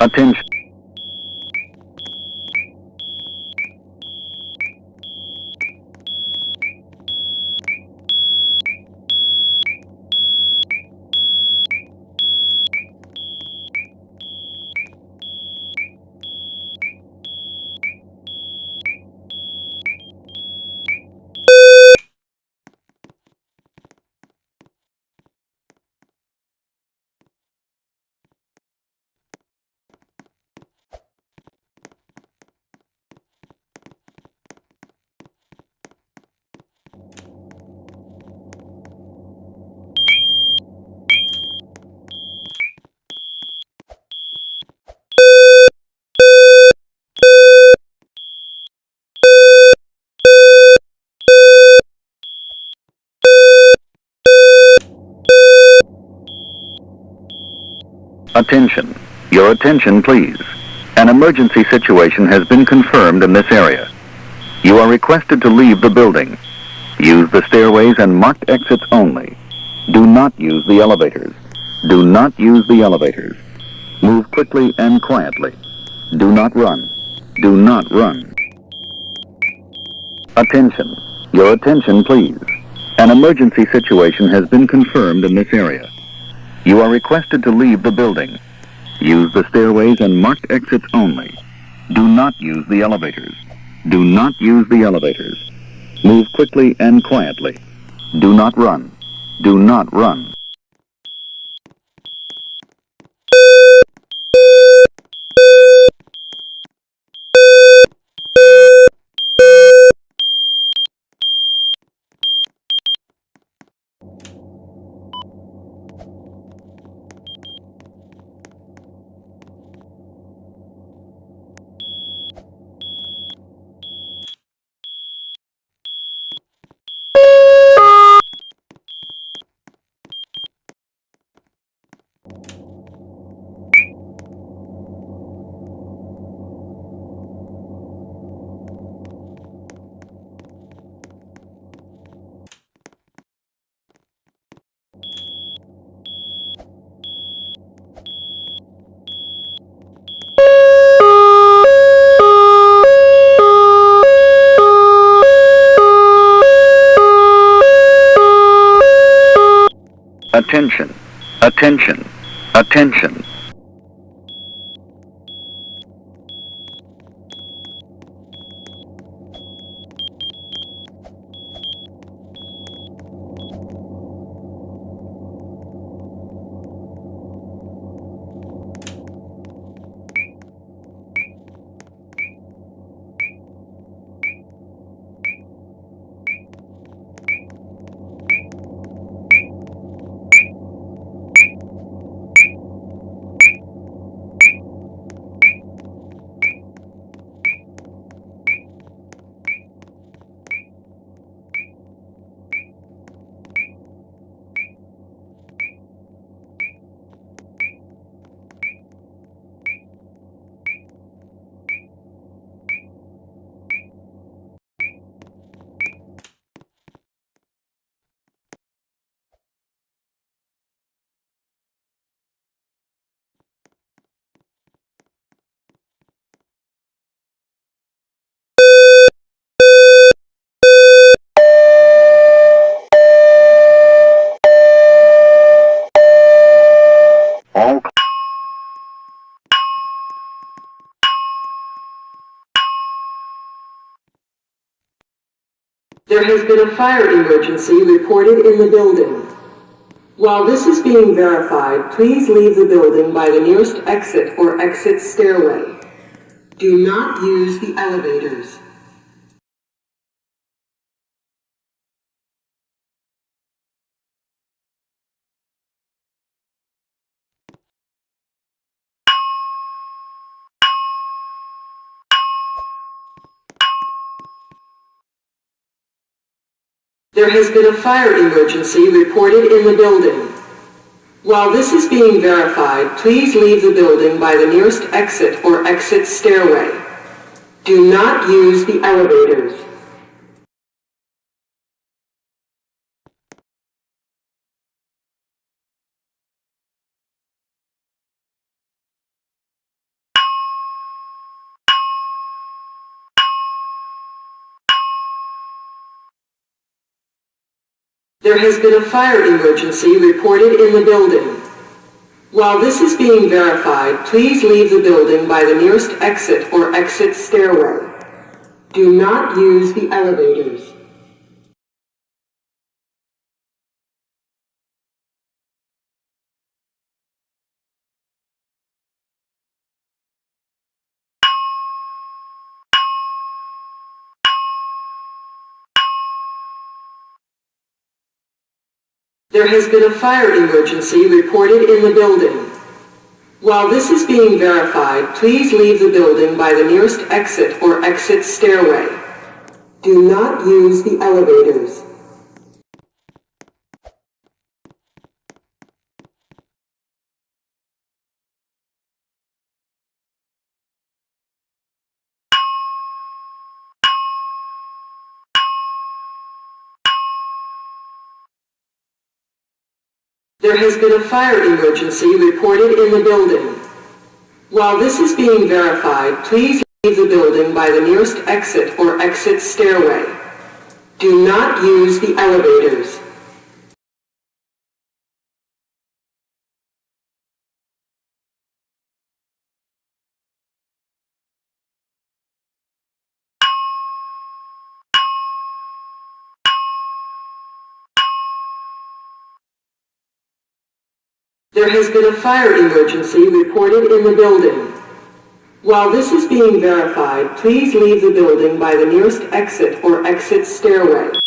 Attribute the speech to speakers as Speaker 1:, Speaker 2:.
Speaker 1: Attention. Attention. Your attention, please. An emergency situation has been confirmed in this area. You are requested to leave the building. Use the stairways and marked exits only. Do not use the elevators. Do not use the elevators. Move quickly and quietly. Do not run. Do not run. Attention. Your attention, please. An emergency situation has been confirmed in this area. You are requested to leave the building. Use the stairways and marked exits only. Do not use the elevators. Do not use the elevators. Move quickly and quietly. Do not run. Do not run. Attention. Attention. Attention. All
Speaker 2: There has been a fire emergency reported in the building. While this is being verified, please leave the building by the nearest exit or exit stairway. Do not use the elevators. There has been a fire emergency reported in the building. While this is being verified, please leave the building by the nearest exit or exit stairway. Do not use the elevators. There has been a fire emergency reported in the building. While this is being verified, please leave the building by the nearest exit or exit stairway. Do not use the elevators. There has been a fire emergency reported in the building. While this is being verified, please leave the building by the nearest exit or exit stairway. Do not use the elevators. There has been a fire emergency reported in the building. While this is being verified, please leave the building by the nearest exit or exit stairway. Do not use the elevators. There has been a fire emergency reported in the building. While this is being verified, please leave the building by the nearest exit or exit stairway.